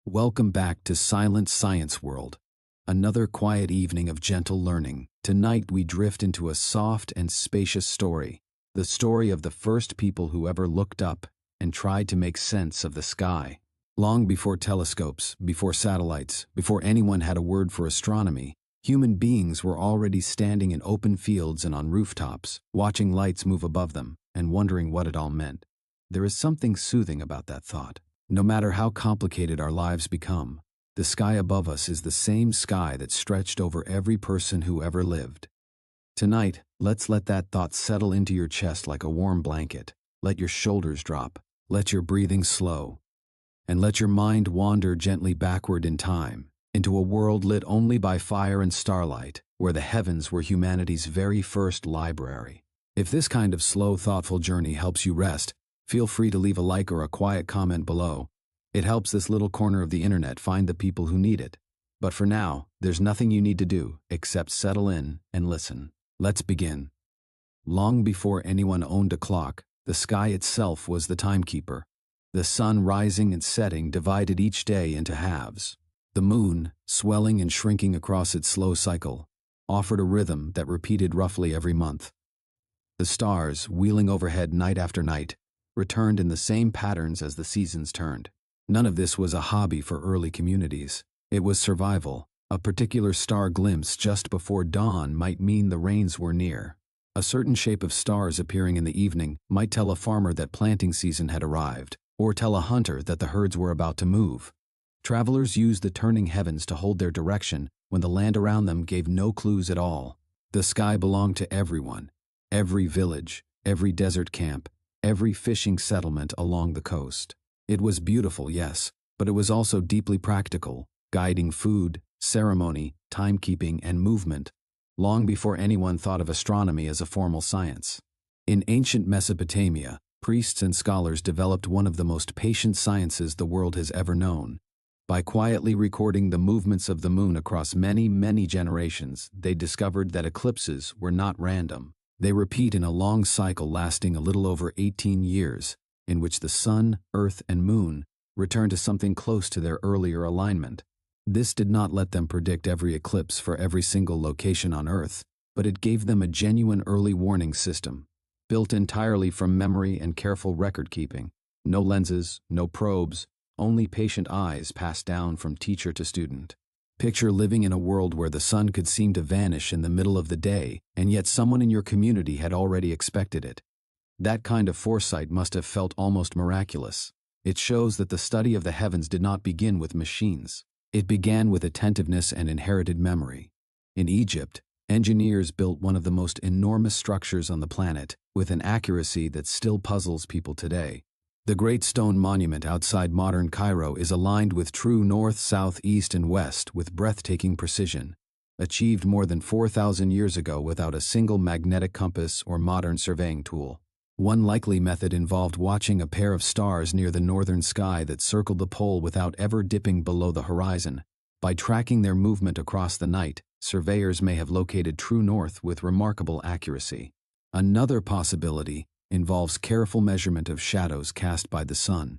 Welcome back to Silent Science World, another quiet evening of gentle learning. Tonight we drift into a soft and spacious story, the story of the first people who ever looked up and tried to make sense of the sky. Long before telescopes, before satellites, before anyone had a word for astronomy, human beings were already standing in open fields and on rooftops, watching lights move above them and wondering what it all meant. There is something soothing about that thought. No matter how complicated our lives become, the sky above us is the same sky that stretched over every person who ever lived. Tonight, let's let that thought settle into your chest like a warm blanket. Let your shoulders drop, let your breathing slow, and let your mind wander gently backward in time, into a world lit only by fire and starlight, where the heavens were humanity's very first library. If this kind of slow, thoughtful journey helps you rest, feel free to leave a like or a quiet comment below. It helps this little corner of the internet find the people who need it. But for now, there's nothing you need to do except settle in and listen. Let's begin. Long before anyone owned a clock, the sky itself was the timekeeper. The sun rising and setting divided each day into halves. The moon, swelling and shrinking across its slow cycle, offered a rhythm that repeated roughly every month. The stars, wheeling overhead night after night, returned in the same patterns as the seasons turned. None of this was a hobby for early communities. It was survival. A particular star glimpse just before dawn might mean the rains were near. A certain shape of stars appearing in the evening might tell a farmer that planting season had arrived, or tell a hunter that the herds were about to move. Travelers used the turning heavens to hold their direction when the land around them gave no clues at all. The sky belonged to everyone, every village, every desert camp, every fishing settlement along the coast. It was beautiful, yes, but it was also deeply practical, guiding food, ceremony, timekeeping, and movement, long before anyone thought of astronomy as a formal science. In ancient Mesopotamia, priests and scholars developed one of the most patient sciences the world has ever known. By quietly recording the movements of the moon across many, many generations, they discovered that eclipses were not random. They repeat in a long cycle lasting a little over 18 years, in which the sun, earth, and moon return to something close to their earlier alignment. This did not let them predict every eclipse for every single location on Earth, but it gave them a genuine early warning system, built entirely from memory and careful record-keeping. No lenses, no probes, only patient eyes passed down from teacher to student. Picture living in a world where the sun could seem to vanish in the middle of the day, and yet someone in your community had already expected it. That kind of foresight must have felt almost miraculous. It shows that the study of the heavens did not begin with machines. It began with attentiveness and inherited memory. In Egypt, engineers built one of the most enormous structures on the planet with an accuracy that still puzzles people today. The Great Stone Monument outside modern Cairo is aligned with true north, south, east, and west with breathtaking precision, achieved more than 4,000 years ago without a single magnetic compass or modern surveying tool. One likely method involved watching a pair of stars near the northern sky that circled the pole without ever dipping below the horizon. By tracking their movement across the night, surveyors may have located true north with remarkable accuracy. Another possibility involves careful measurement of shadows cast by the sun.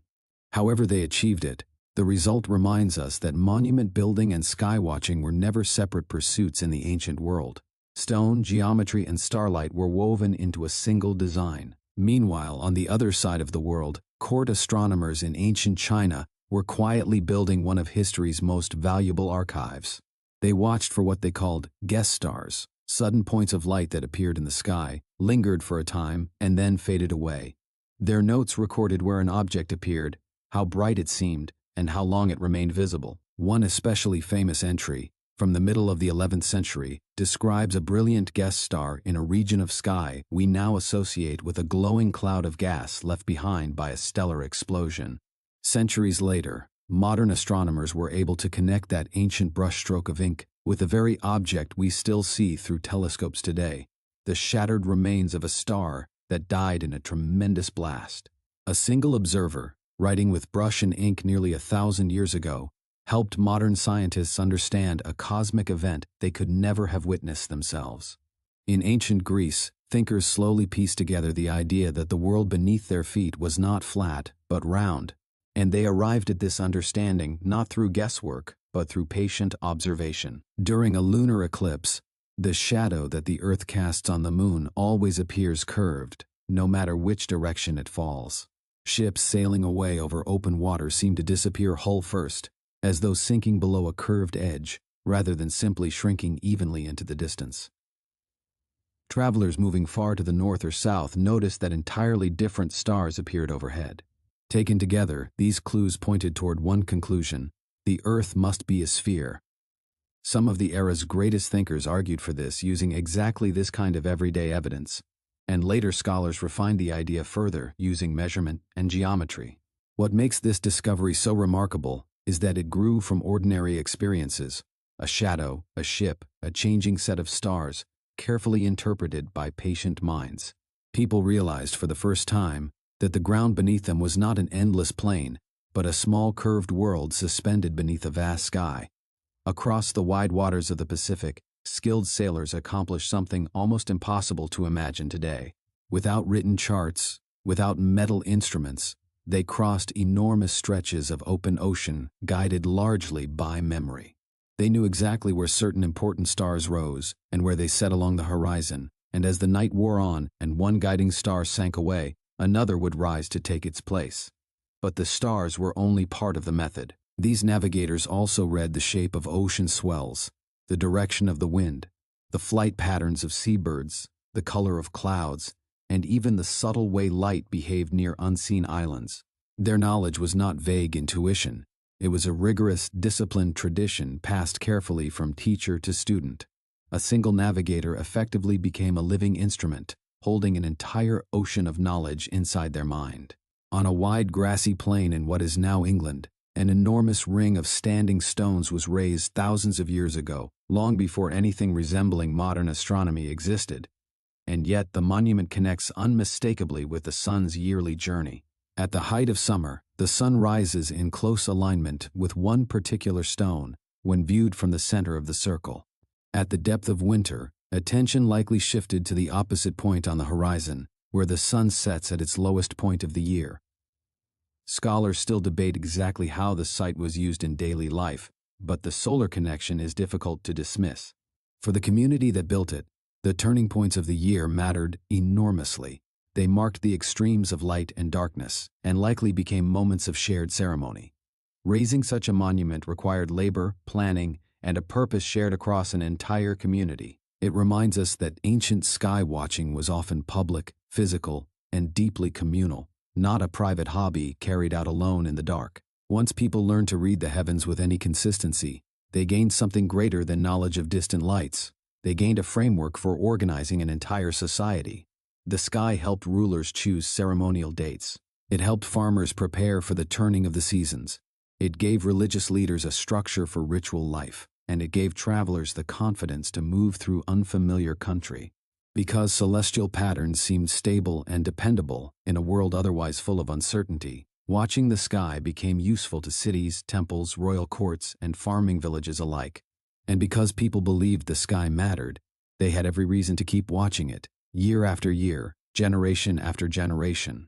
However they achieved it, the result reminds us that monument building and skywatching were never separate pursuits in the ancient world. Stone, geometry, and starlight were woven into a single design. Meanwhile, on the other side of the world, court astronomers in ancient China were quietly building one of history's most valuable archives. They watched for what they called guest stars, sudden points of light that appeared in the sky, lingered for a time, and then faded away. Their notes recorded where an object appeared, how bright it seemed, and how long it remained visible. One especially famous entry, from the middle of the 11th century, describes a brilliant guest star in a region of sky we now associate with a glowing cloud of gas left behind by a stellar explosion. Centuries later, modern astronomers were able to connect that ancient brushstroke of ink with the very object we still see through telescopes today, the shattered remains of a star that died in a tremendous blast. A single observer, writing with brush and ink nearly 1,000 years ago, helped modern scientists understand a cosmic event they could never have witnessed themselves. In ancient Greece, thinkers slowly pieced together the idea that the world beneath their feet was not flat, but round. And they arrived at this understanding not through guesswork, but through patient observation. During a lunar eclipse, the shadow that the Earth casts on the moon always appears curved, no matter which direction it falls. Ships sailing away over open water seem to disappear hull first, as though sinking below a curved edge, rather than simply shrinking evenly into the distance. Travelers moving far to the north or south noticed that entirely different stars appeared overhead. Taken together, these clues pointed toward one conclusion: the Earth must be a sphere. Some of the era's greatest thinkers argued for this using exactly this kind of everyday evidence, and later scholars refined the idea further using measurement and geometry. What makes this discovery so remarkable is that it grew from ordinary experiences: a shadow, a ship, a changing set of stars, carefully interpreted by patient minds. People realized for the first time that the ground beneath them was not an endless plain, but a small curved world suspended beneath a vast sky. Across the wide waters of the Pacific, skilled sailors accomplished something almost impossible to imagine today. Without written charts, without metal instruments, they crossed enormous stretches of open ocean, guided largely by memory. They knew exactly where certain important stars rose and where they set along the horizon, and as the night wore on and one guiding star sank away, another would rise to take its place. But the stars were only part of the method. These navigators also read the shape of ocean swells, the direction of the wind, the flight patterns of seabirds, the color of clouds, and even the subtle way light behaved near unseen islands. Their knowledge was not vague intuition. It was a rigorous, disciplined tradition passed carefully from teacher to student. A single navigator effectively became a living instrument, holding an entire ocean of knowledge inside their mind. On a wide grassy plain in what is now England, an enormous ring of standing stones was raised thousands of years ago, long before anything resembling modern astronomy existed. And yet the monument connects unmistakably with the sun's yearly journey. At the height of summer, the sun rises in close alignment with one particular stone when viewed from the center of the circle. At the depth of winter, attention likely shifted to the opposite point on the horizon, where the sun sets at its lowest point of the year. Scholars still debate exactly how the site was used in daily life, but the solar connection is difficult to dismiss. For the community that built it, the turning points of the year mattered enormously. They marked the extremes of light and darkness, and likely became moments of shared ceremony. Raising such a monument required labor, planning, and a purpose shared across an entire community. It reminds us that ancient sky watching was often public, physical, and deeply communal, not a private hobby carried out alone in the dark. Once people learned to read the heavens with any consistency, they gained something greater than knowledge of distant lights. They gained a framework for organizing an entire society. The sky helped rulers choose ceremonial dates. It helped farmers prepare for the turning of the seasons. It gave religious leaders a structure for ritual life, and it gave travelers the confidence to move through unfamiliar country. Because celestial patterns seemed stable and dependable in a world otherwise full of uncertainty, watching the sky became useful to cities, temples, royal courts, and farming villages alike. And because people believed the sky mattered, they had every reason to keep watching it, year after year, generation after generation.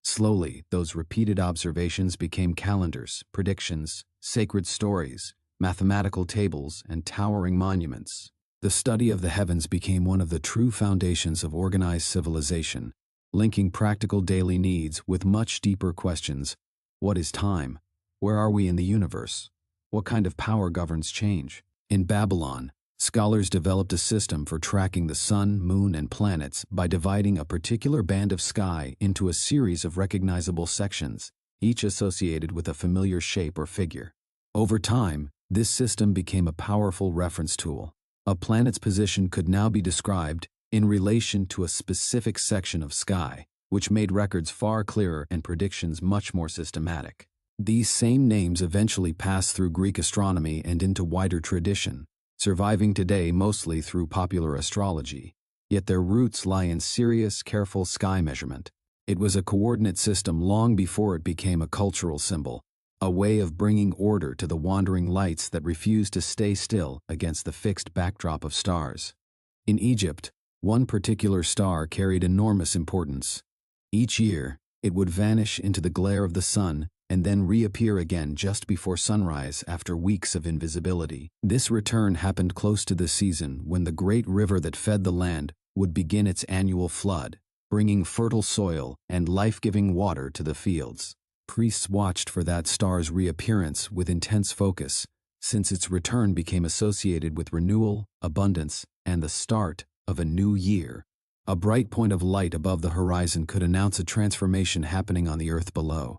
Slowly, those repeated observations became calendars, predictions, sacred stories, mathematical tables, and towering monuments. The study of the heavens became one of the true foundations of organized civilization, linking practical daily needs with much deeper questions. What is time? Where are we in the universe? What kind of power governs change? In Babylon, scholars developed a system for tracking the sun, moon, and planets by dividing a particular band of sky into a series of recognizable sections, each associated with a familiar shape or figure. Over time, this system became a powerful reference tool. A planet's position could now be described in relation to a specific section of sky, which made records far clearer and predictions much more systematic. These same names eventually passed through Greek astronomy and into wider tradition, surviving today mostly through popular astrology. Yet their roots lie in serious, careful sky measurement. It was a coordinate system long before it became a cultural symbol, a way of bringing order to the wandering lights that refused to stay still against the fixed backdrop of stars. In Egypt, one particular star carried enormous importance. Each year, it would vanish into the glare of the sun, and then reappear again just before sunrise after weeks of invisibility. This return happened close to the season when the great river that fed the land would begin its annual flood, bringing fertile soil and life-giving water to the fields. Priests watched for that star's reappearance with intense focus, since its return became associated with renewal, abundance, and the start of a new year. A bright point of light above the horizon could announce a transformation happening on the earth below.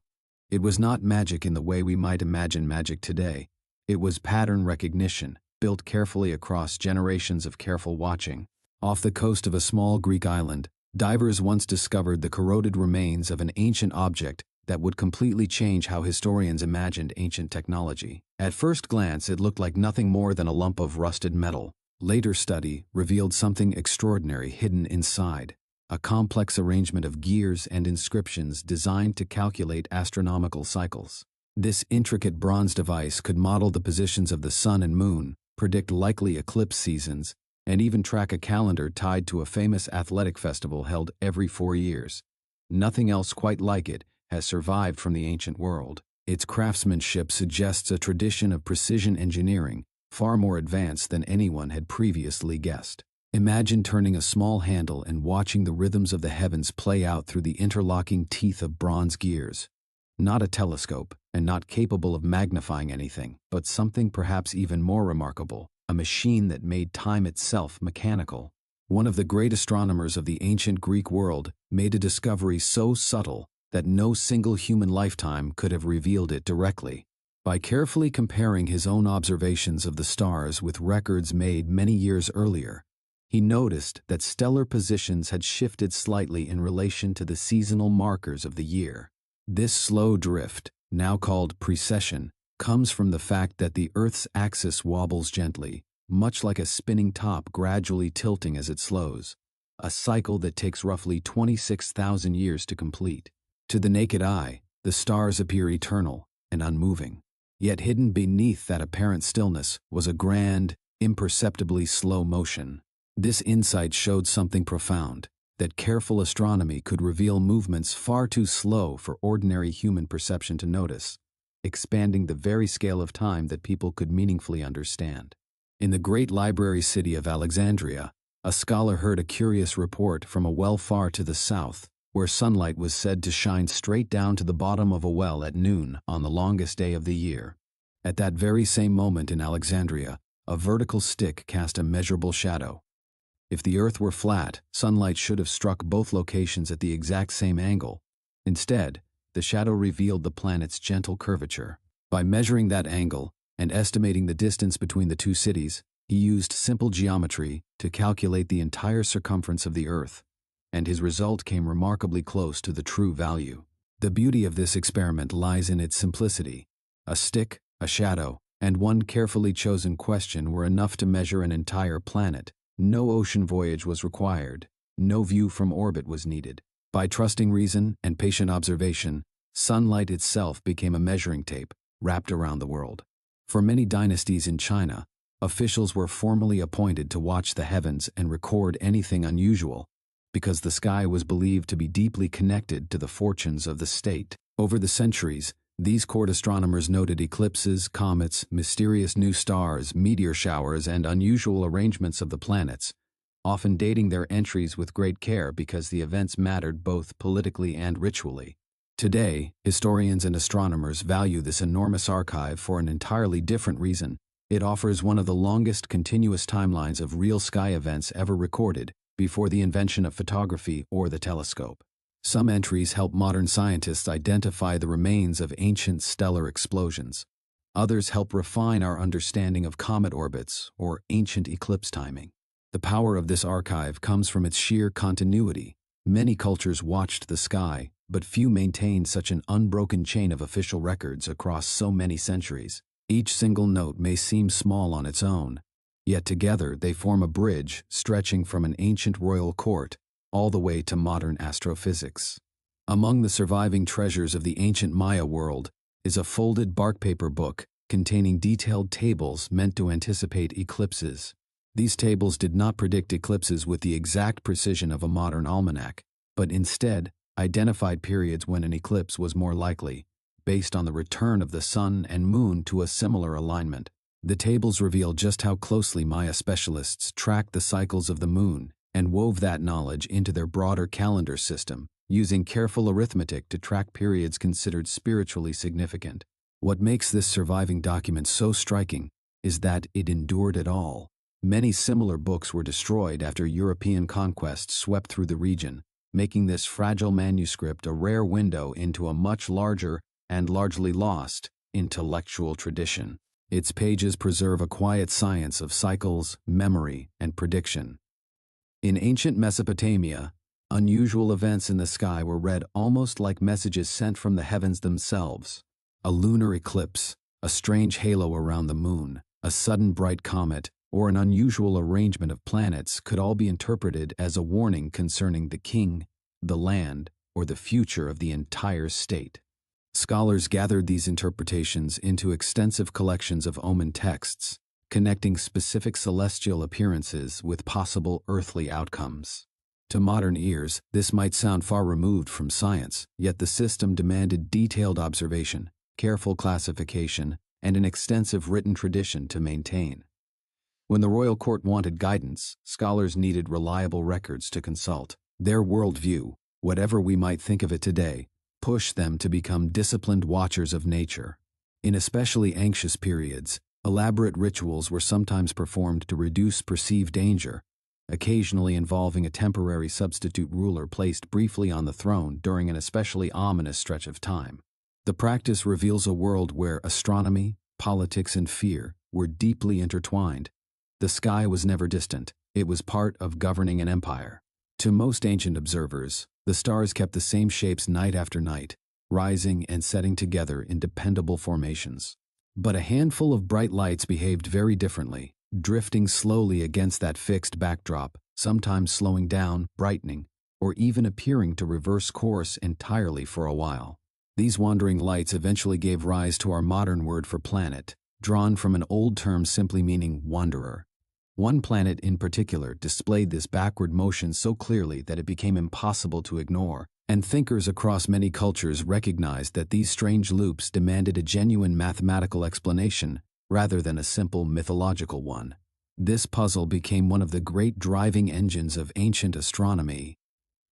It was not magic in the way we might imagine magic today. It was pattern recognition, built carefully across generations of careful watching. Off the coast of a small Greek island, divers once discovered the corroded remains of an ancient object that would completely change how historians imagined ancient technology. At first glance, it looked like nothing more than a lump of rusted metal. Later study revealed something extraordinary hidden inside, a complex arrangement of gears and inscriptions designed to calculate astronomical cycles. This intricate bronze device could model the positions of the sun and moon, predict likely eclipse seasons, and even track a calendar tied to a famous athletic festival held every 4 years. Nothing else quite like it has survived from the ancient world. Its craftsmanship suggests a tradition of precision engineering, far more advanced than anyone had previously guessed. Imagine turning a small handle and watching the rhythms of the heavens play out through the interlocking teeth of bronze gears. Not a telescope, and not capable of magnifying anything, but something perhaps even more remarkable, a machine that made time itself mechanical. One of the great astronomers of the ancient Greek world made a discovery so subtle that no single human lifetime could have revealed it directly. By carefully comparing his own observations of the stars with records made many years earlier, he noticed that stellar positions had shifted slightly in relation to the seasonal markers of the year. This slow drift, now called precession, comes from the fact that the Earth's axis wobbles gently, much like a spinning top gradually tilting as it slows, a cycle that takes roughly 26,000 years to complete. To the naked eye, the stars appear eternal and unmoving. Yet hidden beneath that apparent stillness was a grand, imperceptibly slow motion. This insight showed something profound, that careful astronomy could reveal movements far too slow for ordinary human perception to notice, expanding the very scale of time that people could meaningfully understand. In the great library city of Alexandria, a scholar heard a curious report from a well far to the south, where sunlight was said to shine straight down to the bottom of a well at noon on the longest day of the year. At that very same moment in Alexandria, a vertical stick cast a measurable shadow. If the Earth were flat, sunlight should have struck both locations at the exact same angle. Instead, the shadow revealed the planet's gentle curvature. By measuring that angle and estimating the distance between the two cities, he used simple geometry to calculate the entire circumference of the Earth, and his result came remarkably close to the true value. The beauty of this experiment lies in its simplicity. A stick, a shadow, and one carefully chosen question were enough to measure an entire planet. No ocean voyage was required. No view from orbit was needed. By trusting reason and patient observation, sunlight itself became a measuring tape wrapped around the world. For many dynasties in China, officials were formally appointed to watch the heavens and record anything unusual, because the sky was believed to be deeply connected to the fortunes of the state. Over the centuries, these court astronomers noted eclipses, comets, mysterious new stars, meteor showers, and unusual arrangements of the planets, often dating their entries with great care because the events mattered both politically and ritually. Today, historians and astronomers value this enormous archive for an entirely different reason. It offers one of the longest continuous timelines of real sky events ever recorded, before the invention of photography or the telescope. Some entries help modern scientists identify the remains of ancient stellar explosions. Others help refine our understanding of comet orbits or ancient eclipse timing. The power of this archive comes from its sheer continuity. Many cultures watched the sky, but few maintained such an unbroken chain of official records across so many centuries. Each single note may seem small on its own, yet together they form a bridge stretching from an ancient royal court all the way to modern astrophysics. Among the surviving treasures of the ancient Maya world is a folded bark paper book containing detailed tables meant to anticipate eclipses. These tables did not predict eclipses with the exact precision of a modern almanac, but instead identified periods when an eclipse was more likely, based on the return of the sun and moon to a similar alignment. The tables reveal just how closely Maya specialists tracked the cycles of the moon and wove that knowledge into their broader calendar system, using careful arithmetic to track periods considered spiritually significant. What makes this surviving document so striking is that it endured it all. Many similar books were destroyed after European conquest swept through the region, making this fragile manuscript a rare window into a much larger and largely lost intellectual tradition. Its pages preserve a quiet science of cycles, memory, and prediction. In ancient Mesopotamia, unusual events in the sky were read almost like messages sent from the heavens themselves. A lunar eclipse, a strange halo around the moon, a sudden bright comet, or an unusual arrangement of planets could all be interpreted as a warning concerning the king, the land, or the future of the entire state. Scholars gathered these interpretations into extensive collections of omen texts, connecting specific celestial appearances with possible earthly outcomes. To modern ears, this might sound far removed from science, yet the system demanded detailed observation, careful classification, and an extensive written tradition to maintain. When the royal court wanted guidance, scholars needed reliable records to consult. Their worldview, whatever we might think of it today, pushed them to become disciplined watchers of nature. In especially anxious periods, elaborate rituals were sometimes performed to reduce perceived danger, occasionally involving a temporary substitute ruler placed briefly on the throne during an especially ominous stretch of time. The practice reveals a world where astronomy, politics, and fear were deeply intertwined. The sky was never distant, it was part of governing an empire. To most ancient observers, the stars kept the same shapes night after night, rising and setting together in dependable formations. But a handful of bright lights behaved very differently, drifting slowly against that fixed backdrop, sometimes slowing down, brightening, or even appearing to reverse course entirely for a while. These wandering lights eventually gave rise to our modern word for planet, drawn from an old term simply meaning wanderer. One planet in particular displayed this backward motion so clearly that it became impossible to ignore, and thinkers across many cultures recognized that these strange loops demanded a genuine mathematical explanation rather than a simple mythological one. This puzzle became one of the great driving engines of ancient astronomy.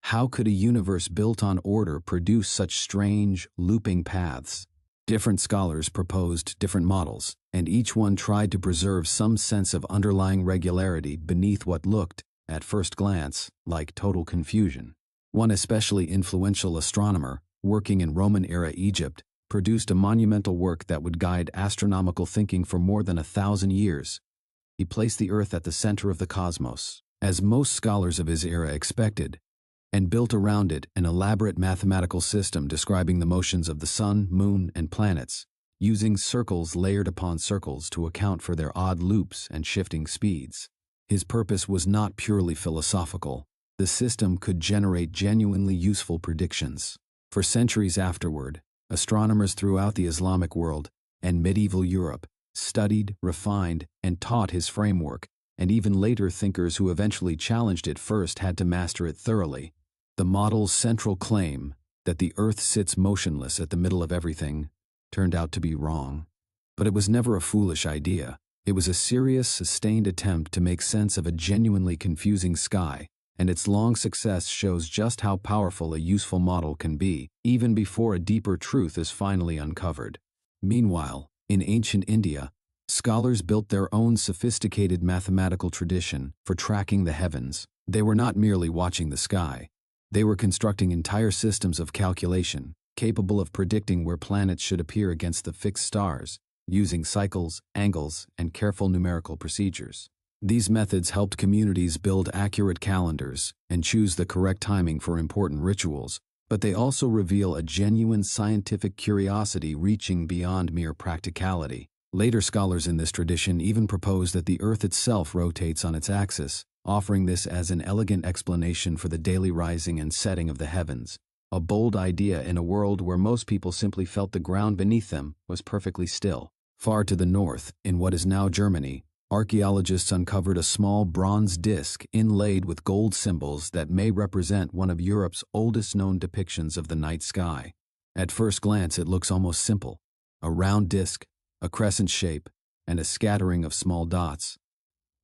How could a universe built on order produce such strange, looping paths? Different scholars proposed different models, and each one tried to preserve some sense of underlying regularity beneath what looked, at first glance, like total confusion. One especially influential astronomer, working in Roman-era Egypt, produced a monumental work that would guide astronomical thinking for more than 1,000 years. He placed the Earth at the center of the cosmos, as most scholars of his era expected, and built around it an elaborate mathematical system describing the motions of the sun, moon, and planets, using circles layered upon circles to account for their odd loops and shifting speeds. His purpose was not purely philosophical. The system could generate genuinely useful predictions. For centuries afterward, astronomers throughout the Islamic world and medieval Europe studied, refined, and taught his framework, and even later thinkers who eventually challenged it first had to master it thoroughly. The model's central claim, that the Earth sits motionless at the middle of everything, turned out to be wrong. But it was never a foolish idea. It was a serious, sustained attempt to make sense of a genuinely confusing sky, and its long success shows just how powerful a useful model can be, even before a deeper truth is finally uncovered. Meanwhile, in ancient India, scholars built their own sophisticated mathematical tradition for tracking the heavens. They were not merely watching the sky. They were constructing entire systems of calculation, capable of predicting where planets should appear against the fixed stars, using cycles, angles, and careful numerical procedures. These methods helped communities build accurate calendars and choose the correct timing for important rituals, but they also reveal a genuine scientific curiosity reaching beyond mere practicality. Later scholars in this tradition even propose that the Earth itself rotates on its axis, offering this as an elegant explanation for the daily rising and setting of the heavens. A bold idea in a world where most people simply felt the ground beneath them was perfectly still. Far to the north, in what is now Germany, archaeologists uncovered a small bronze disc inlaid with gold symbols that may represent one of Europe's oldest known depictions of the night sky. At first glance, it looks almost simple: a round disk, a crescent shape, and a scattering of small dots.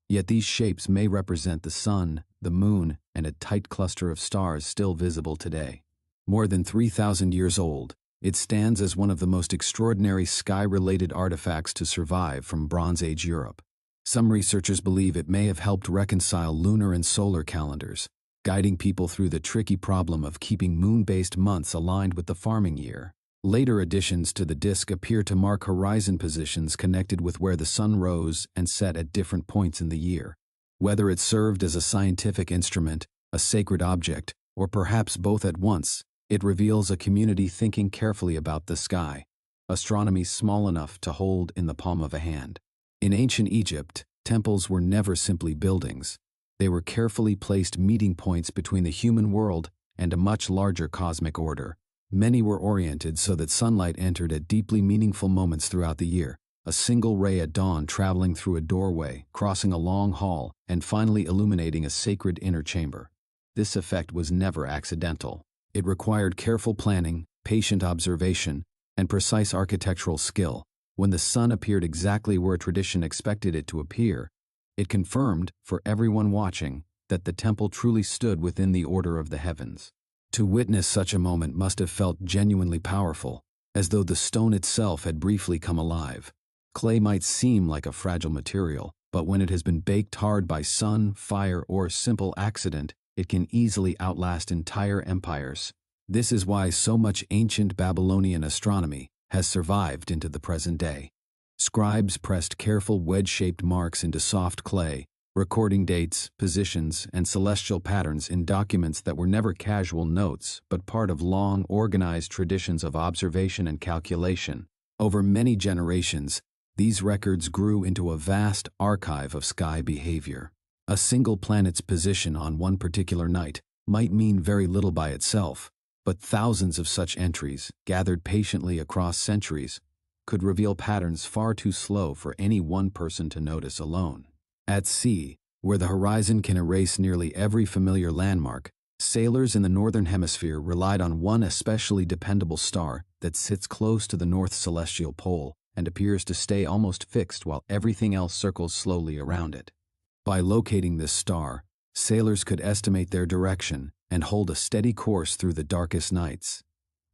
Yet these shapes may represent the sun, the moon, and a tight cluster of stars still visible today. More than 3,000 years old, it stands as one of the most extraordinary sky-related artifacts to survive from Bronze Age Europe. Some researchers believe it may have helped reconcile lunar and solar calendars, guiding people through the tricky problem of keeping moon-based months aligned with the farming year. Later additions to the disk appear to mark horizon positions connected with where the sun rose and set at different points in the year. Whether it served as a scientific instrument, a sacred object, or perhaps both at once, it reveals a community thinking carefully about the sky, astronomy small enough to hold in the palm of a hand. In ancient Egypt, temples were never simply buildings. They were carefully placed meeting points between the human world and a much larger cosmic order. Many were oriented so that sunlight entered at deeply meaningful moments throughout the year, a single ray at dawn traveling through a doorway, crossing a long hall, and finally illuminating a sacred inner chamber. This effect was never accidental. It required careful planning, patient observation, and precise architectural skill. When the sun appeared exactly where tradition expected it to appear, it confirmed, for everyone watching, that the temple truly stood within the order of the heavens. To witness such a moment must have felt genuinely powerful, as though the stone itself had briefly come alive. Clay might seem like a fragile material, but when it has been baked hard by sun, fire, or simple accident, it can easily outlast entire empires. This is why so much ancient Babylonian astronomy has survived into the present day. Scribes pressed careful wedge-shaped marks into soft clay, recording dates, positions, and celestial patterns in documents that were never casual notes but part of long, organized traditions of observation and calculation. Over many generations, these records grew into a vast archive of sky behavior. A single planet's position on one particular night might mean very little by itself, but thousands of such entries, gathered patiently across centuries, could reveal patterns far too slow for any one person to notice alone. At sea, where the horizon can erase nearly every familiar landmark, sailors in the northern hemisphere relied on one especially dependable star that sits close to the north celestial pole and appears to stay almost fixed while everything else circles slowly around it. By locating this star, sailors could estimate their direction and hold a steady course through the darkest nights,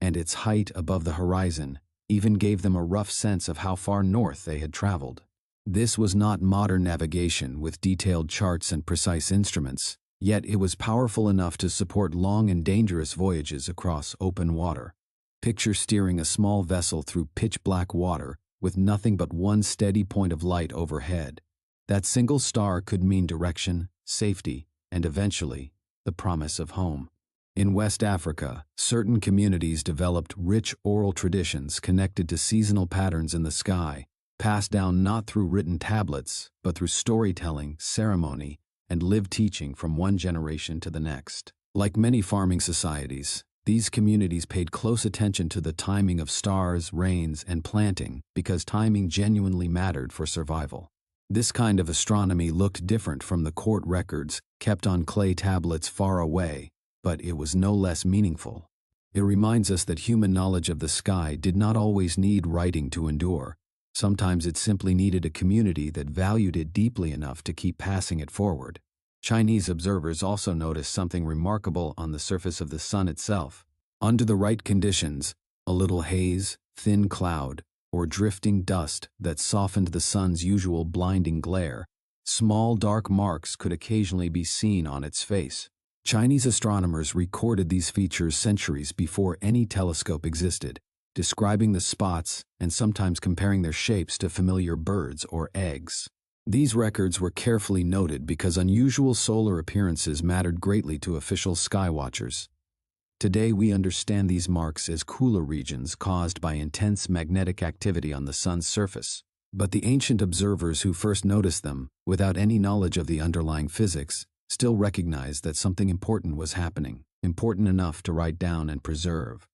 and its height above the horizon even gave them a rough sense of how far north they had traveled. This was not modern navigation with detailed charts and precise instruments, yet it was powerful enough to support long and dangerous voyages across open water. Picture steering a small vessel through pitch-black water with nothing but one steady point of light overhead. That single star could mean direction, safety, and eventually, the promise of home. In West Africa, certain communities developed rich oral traditions connected to seasonal patterns in the sky, passed down not through written tablets, but through storytelling, ceremony, and lived teaching from one generation to the next. Like many farming societies, these communities paid close attention to the timing of stars, rains, and planting because timing genuinely mattered for survival. This kind of astronomy looked different from the court records kept on clay tablets far away, but it was no less meaningful. It reminds us that human knowledge of the sky did not always need writing to endure. Sometimes it simply needed a community that valued it deeply enough to keep passing it forward. Chinese observers also noticed something remarkable on the surface of the sun itself. Under the right conditions, a little haze, thin cloud, or drifting dust that softened the sun's usual blinding glare, small dark marks could occasionally be seen on its face. Chinese astronomers recorded these features centuries before any telescope existed, describing the spots and sometimes comparing their shapes to familiar birds or eggs. These records were carefully noted because unusual solar appearances mattered greatly to official skywatchers. Today we understand these marks as cooler regions caused by intense magnetic activity on the sun's surface. But the ancient observers who first noticed them, without any knowledge of the underlying physics, still recognized that something important was happening, important enough to write down and preserve.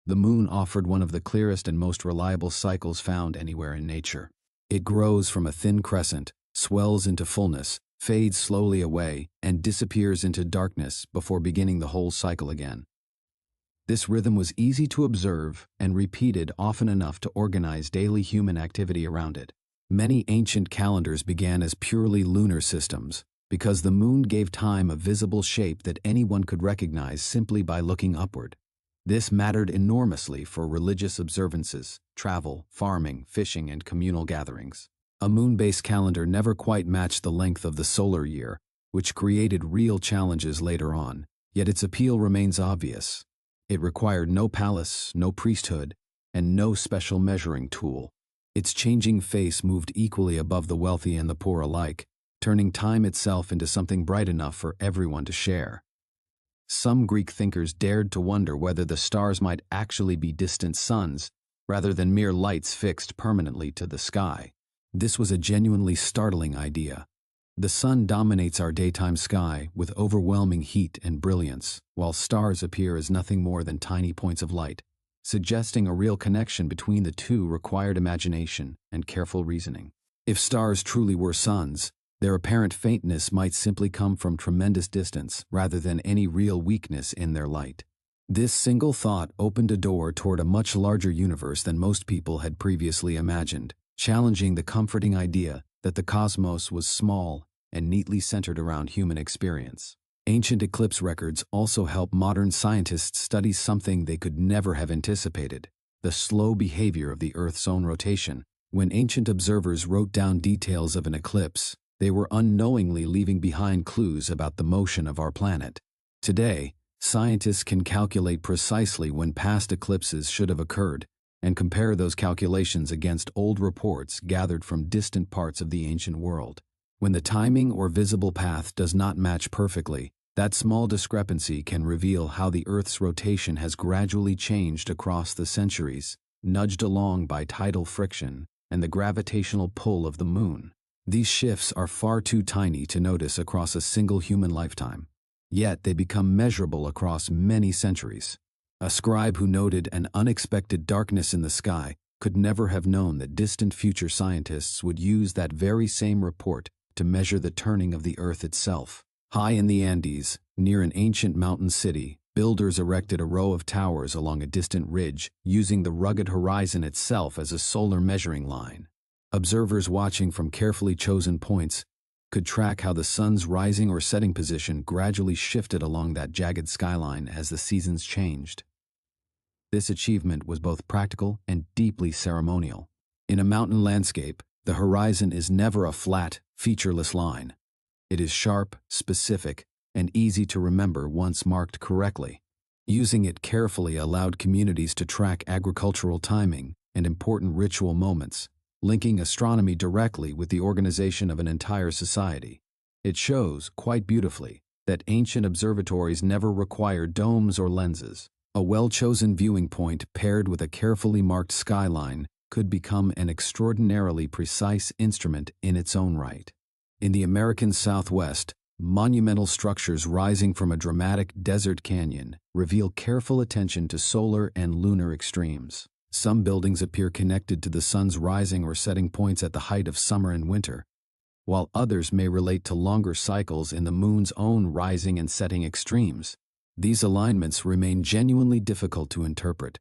The moon offered one of the clearest and most reliable cycles found anywhere in nature. It grows from a thin crescent, swells into fullness, fades slowly away, and disappears into darkness before beginning the whole cycle again. This rhythm was easy to observe and repeated often enough to organize daily human activity around it. Many ancient calendars began as purely lunar systems, because the moon gave time a visible shape that anyone could recognize simply by looking upward. This mattered enormously for religious observances, travel, farming, fishing, and communal gatherings. A moon-based calendar never quite matched the length of the solar year, which created real challenges later on, yet its appeal remains obvious. It required no palace, no priesthood, and no special measuring tool. Its changing face moved equally above the wealthy and the poor alike, turning time itself into something bright enough for everyone to share. Some Greek thinkers dared to wonder whether the stars might actually be distant suns, rather than mere lights fixed permanently to the sky. This was a genuinely startling idea. The sun dominates our daytime sky with overwhelming heat and brilliance, while stars appear as nothing more than tiny points of light. Suggesting a real connection between the two required imagination and careful reasoning. If stars truly were suns, their apparent faintness might simply come from tremendous distance rather than any real weakness in their light. This single thought opened a door toward a much larger universe than most people had previously imagined, challenging the comforting idea that the cosmos was small and neatly centered around human experience. Ancient eclipse records also help modern scientists study something they could never have anticipated: the slow behavior of the Earth's own rotation. When ancient observers wrote down details of an eclipse, they were unknowingly leaving behind clues about the motion of our planet. Today, scientists can calculate precisely when past eclipses should have occurred and compare those calculations against old reports gathered from distant parts of the ancient world. When the timing or visible path does not match perfectly, that small discrepancy can reveal how the Earth's rotation has gradually changed across the centuries, nudged along by tidal friction and the gravitational pull of the moon. These shifts are far too tiny to notice across a single human lifetime, yet they become measurable across many centuries. A scribe who noted an unexpected darkness in the sky could never have known that distant future scientists would use that very same report to measure the turning of the Earth itself. High in the Andes, near an ancient mountain city, builders erected a row of towers along a distant ridge, using the rugged horizon itself as a solar measuring line. Observers watching from carefully chosen points could track how the sun's rising or setting position gradually shifted along that jagged skyline as the seasons changed. This achievement was both practical and deeply ceremonial. In a mountain landscape, the horizon is never a flat, featureless line. It is sharp, specific, and easy to remember once marked correctly. Using it carefully allowed communities to track agricultural timing and important ritual moments, linking astronomy directly with the organization of an entire society. It shows, quite beautifully, that ancient observatories never required domes or lenses. A well-chosen viewing point paired with a carefully marked skyline could become an extraordinarily precise instrument in its own right. In the American Southwest, monumental structures rising from a dramatic desert canyon reveal careful attention to solar and lunar extremes. Some buildings appear connected to the sun's rising or setting points at the height of summer and winter, while others may relate to longer cycles in the moon's own rising and setting extremes. These alignments remain genuinely difficult to interpret,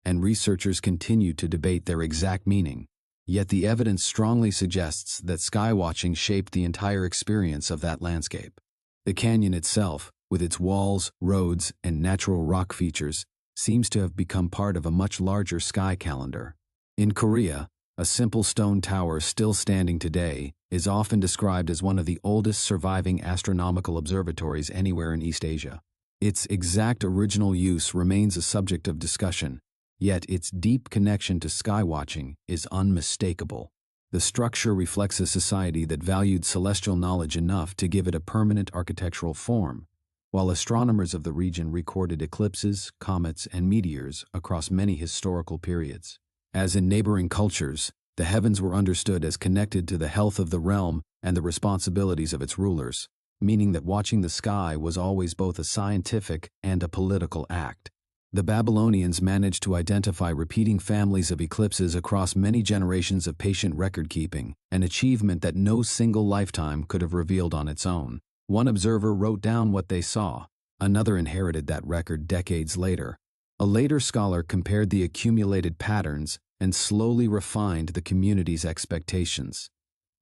and researchers continue to debate their exact meaning. Yet the evidence strongly suggests that skywatching shaped the entire experience of that landscape. The canyon itself, with its walls, roads, and natural rock features, seems to have become part of a much larger sky calendar. In Korea, a simple stone tower still standing today is often described as one of the oldest surviving astronomical observatories anywhere in East Asia. Its exact original use remains a subject of discussion, yet its deep connection to skywatching is unmistakable. The structure reflects a society that valued celestial knowledge enough to give it a permanent architectural form, while astronomers of the region recorded eclipses, comets, and meteors across many historical periods. As in neighboring cultures, the heavens were understood as connected to the health of the realm and the responsibilities of its rulers, meaning that watching the sky was always both a scientific and a political act. The Babylonians managed to identify repeating families of eclipses across many generations of patient record-keeping, an achievement that no single lifetime could have revealed on its own. One observer wrote down what they saw. Another inherited that record decades later. A later scholar compared the accumulated patterns and slowly refined the community's expectations.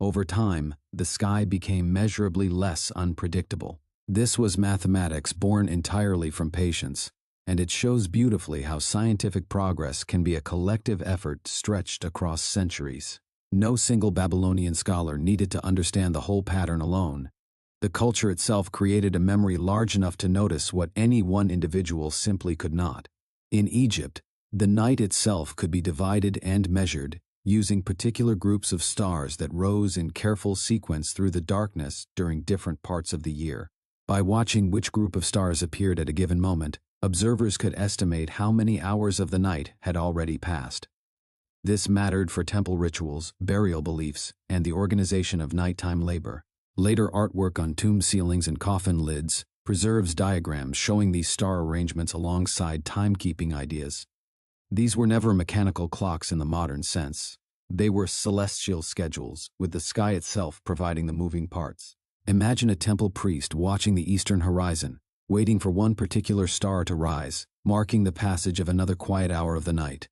Over time, the sky became measurably less unpredictable. This was mathematics born entirely from patience, and it shows beautifully how scientific progress can be a collective effort stretched across centuries. No single Babylonian scholar needed to understand the whole pattern alone. The culture itself created a memory large enough to notice what any one individual simply could not. In Egypt, the night itself could be divided and measured, using particular groups of stars that rose in careful sequence through the darkness during different parts of the year. By watching which group of stars appeared at a given moment, observers could estimate how many hours of the night had already passed. This mattered for temple rituals, burial beliefs, and the organization of nighttime labor. Later artwork on tomb ceilings and coffin lids preserves diagrams showing these star arrangements alongside timekeeping ideas. These were never mechanical clocks in the modern sense. They were celestial schedules, with the sky itself providing the moving parts. Imagine a temple priest watching the eastern horizon, waiting for one particular star to rise, marking the passage of another quiet hour of the night.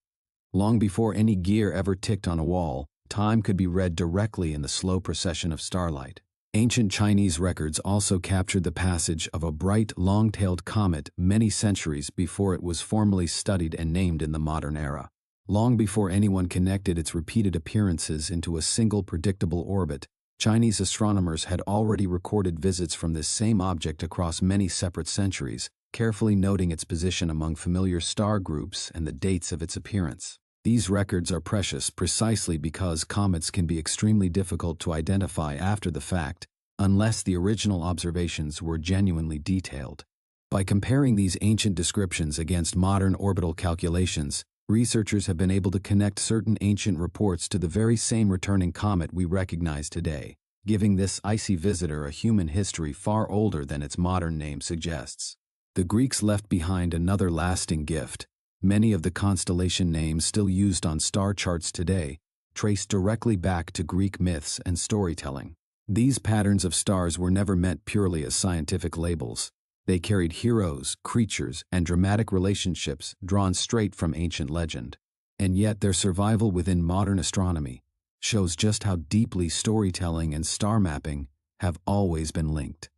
Long before any gear ever ticked on a wall, time could be read directly in the slow procession of starlight. Ancient Chinese records also captured the passage of a bright, long-tailed comet many centuries before it was formally studied and named in the modern era. Long before anyone connected its repeated appearances into a single predictable orbit, Chinese astronomers had already recorded visits from this same object across many separate centuries, carefully noting its position among familiar star groups and the dates of its appearance. These records are precious precisely because comets can be extremely difficult to identify after the fact, unless the original observations were genuinely detailed. By comparing these ancient descriptions against modern orbital calculations, researchers have been able to connect certain ancient reports to the very same returning comet we recognize today, giving this icy visitor a human history far older than its modern name suggests. The Greeks left behind another lasting gift. Many of the constellation names still used on star charts today trace directly back to Greek myths and storytelling. These patterns of stars were never meant purely as scientific labels. They carried heroes, creatures, and dramatic relationships drawn straight from ancient legend. And yet their survival within modern astronomy shows just how deeply storytelling and star mapping have always been linked.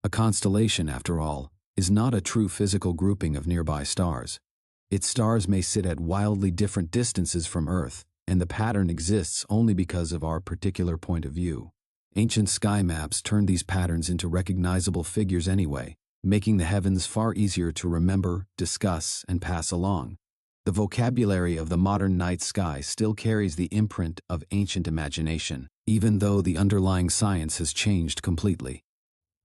A constellation, after all, is not a true physical grouping of nearby stars. Its stars may sit at wildly different distances from Earth, and the pattern exists only because of our particular point of view. Ancient sky maps turned these patterns into recognizable figures anyway, making the heavens far easier to remember, discuss, and pass along. The vocabulary of the modern night sky still carries the imprint of ancient imagination, even though the underlying science has changed completely.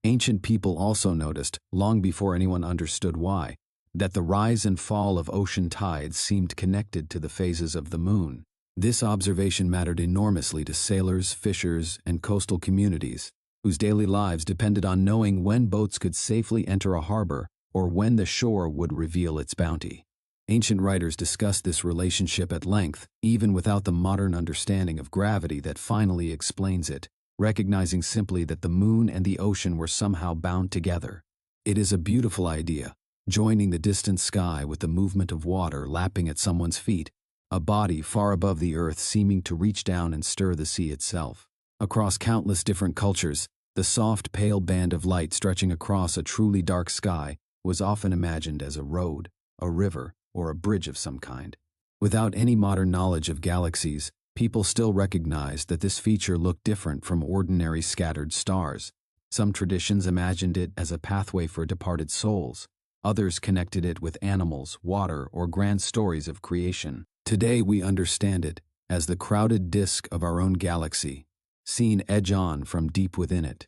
Ancient people also noticed, long before anyone understood why, that the rise and fall of ocean tides seemed connected to the phases of the moon. This observation mattered enormously to sailors, fishers, and coastal communities, whose daily lives depended on knowing when boats could safely enter a harbor or when the shore would reveal its bounty. Ancient writers discussed this relationship at length, even without the modern understanding of gravity that finally explains it, recognizing simply that the moon and the ocean were somehow bound together. It is a beautiful idea, joining the distant sky with the movement of water lapping at someone's feet, a body far above the earth seeming to reach down and stir the sea itself. Across countless different cultures, the soft, pale band of light stretching across a truly dark sky was often imagined as a road, a river, or a bridge of some kind. Without any modern knowledge of galaxies, people still recognized that this feature looked different from ordinary scattered stars. Some traditions imagined it as a pathway for departed souls. Others connected it with animals, water, or grand stories of creation. Today we understand it as the crowded disk of our own galaxy, seen edge-on from deep within it.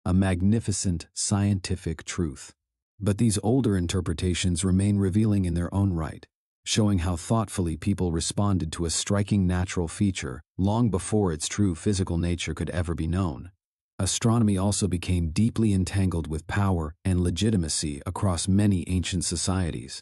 A magnificent scientific truth. But these older interpretations remain revealing in their own right, showing how thoughtfully people responded to a striking natural feature long before its true physical nature could ever be known. Astronomy also became deeply entangled with power and legitimacy across many ancient societies.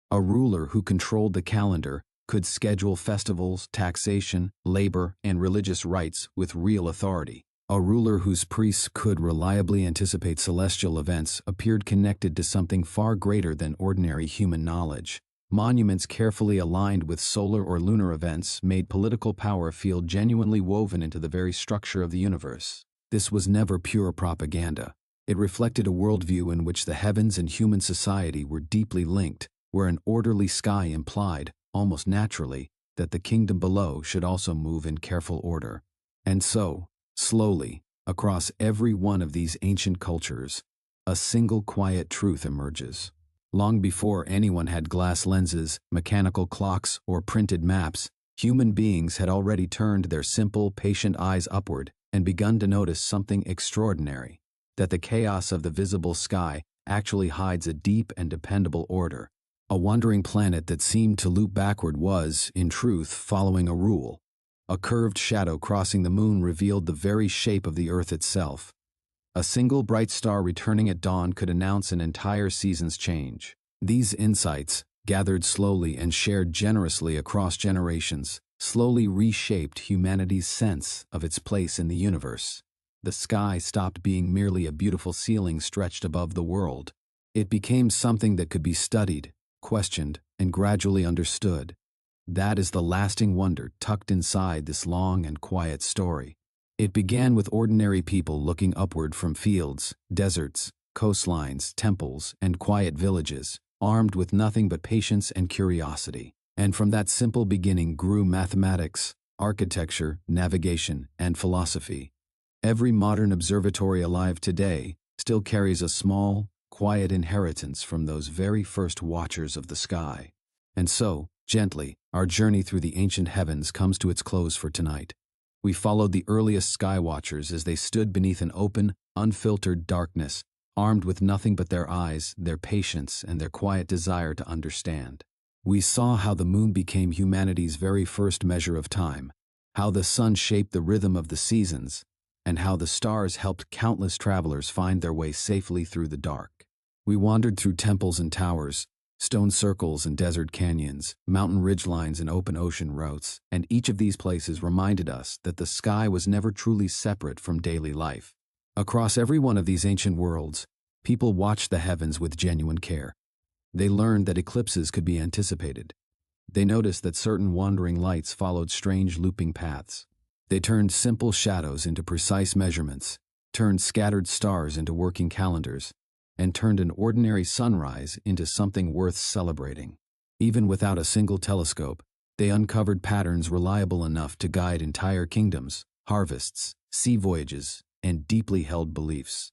A ruler who controlled the calendar could schedule festivals, taxation, labor, and religious rites with real authority. A ruler whose priests could reliably anticipate celestial events appeared connected to something far greater than ordinary human knowledge. Monuments carefully aligned with solar or lunar events made political power feel genuinely woven into the very structure of the universe. This was never pure propaganda. It reflected a worldview in which the heavens and human society were deeply linked, where an orderly sky implied, almost naturally, that the kingdom below should also move in careful order. And so, slowly, across every one of these ancient cultures, a single quiet truth emerges. Long before anyone had glass lenses, mechanical clocks, or printed maps, human beings had already turned their simple, patient eyes upward and begun to notice something extraordinary, that the chaos of the visible sky actually hides a deep and dependable order. A wandering planet that seemed to loop backward was, in truth, following a rule. A curved shadow crossing the moon revealed the very shape of the Earth itself. A single bright star returning at dawn could announce an entire season's change. These insights, gathered slowly and shared generously across generations, slowly reshaped humanity's sense of its place in the universe. The sky stopped being merely a beautiful ceiling stretched above the world. It became something that could be studied, questioned, and gradually understood. That is the lasting wonder tucked inside this long and quiet story. It began with ordinary people looking upward from fields, deserts, coastlines, temples, and quiet villages, armed with nothing but patience and curiosity. And from that simple beginning grew mathematics, architecture, navigation, and philosophy. Every modern observatory alive today still carries a small, quiet inheritance from those very first watchers of the sky. And so, gently, our journey through the ancient heavens comes to its close for tonight. We followed the earliest sky watchers as they stood beneath an open, unfiltered darkness, armed with nothing but their eyes, their patience, and their quiet desire to understand. We saw how the moon became humanity's very first measure of time, how the sun shaped the rhythm of the seasons, and how the stars helped countless travelers find their way safely through the dark. We wandered through temples and towers, stone circles and desert canyons, mountain ridgelines and open ocean routes, and each of these places reminded us that the sky was never truly separate from daily life. Across every one of these ancient worlds, people watched the heavens with genuine care. They learned that eclipses could be anticipated. They noticed that certain wandering lights followed strange looping paths. They turned simple shadows into precise measurements, turned scattered stars into working calendars, and turned an ordinary sunrise into something worth celebrating. Even without a single telescope, they uncovered patterns reliable enough to guide entire kingdoms, harvests, sea voyages, and deeply held beliefs.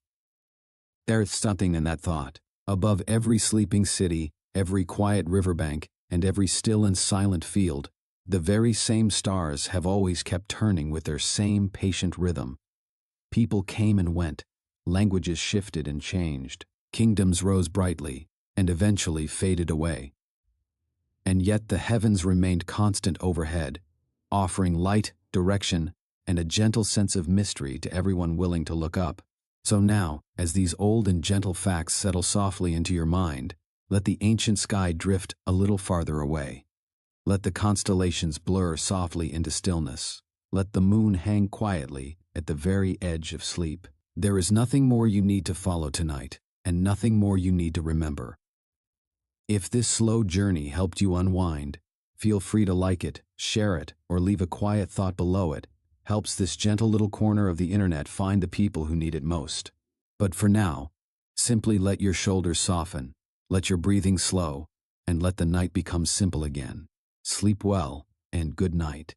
There's something in that thought. Above every sleeping city, every quiet riverbank, and every still and silent field, the very same stars have always kept turning with their same patient rhythm. People came and went, languages shifted and changed. Kingdoms rose brightly, and eventually faded away. And yet the heavens remained constant overhead, offering light, direction, and a gentle sense of mystery to everyone willing to look up. So now, as these old and gentle facts settle softly into your mind, let the ancient sky drift a little farther away. Let the constellations blur softly into stillness. Let the moon hang quietly at the very edge of sleep. There is nothing more you need to follow tonight, and nothing more you need to remember. If this slow journey helped you unwind, feel free to like it, share it, or leave a quiet thought below it. Helps this gentle little corner of the internet find the people who need it most. But for now, simply let your shoulders soften, let your breathing slow, and let the night become simple again. Sleep well, and good night.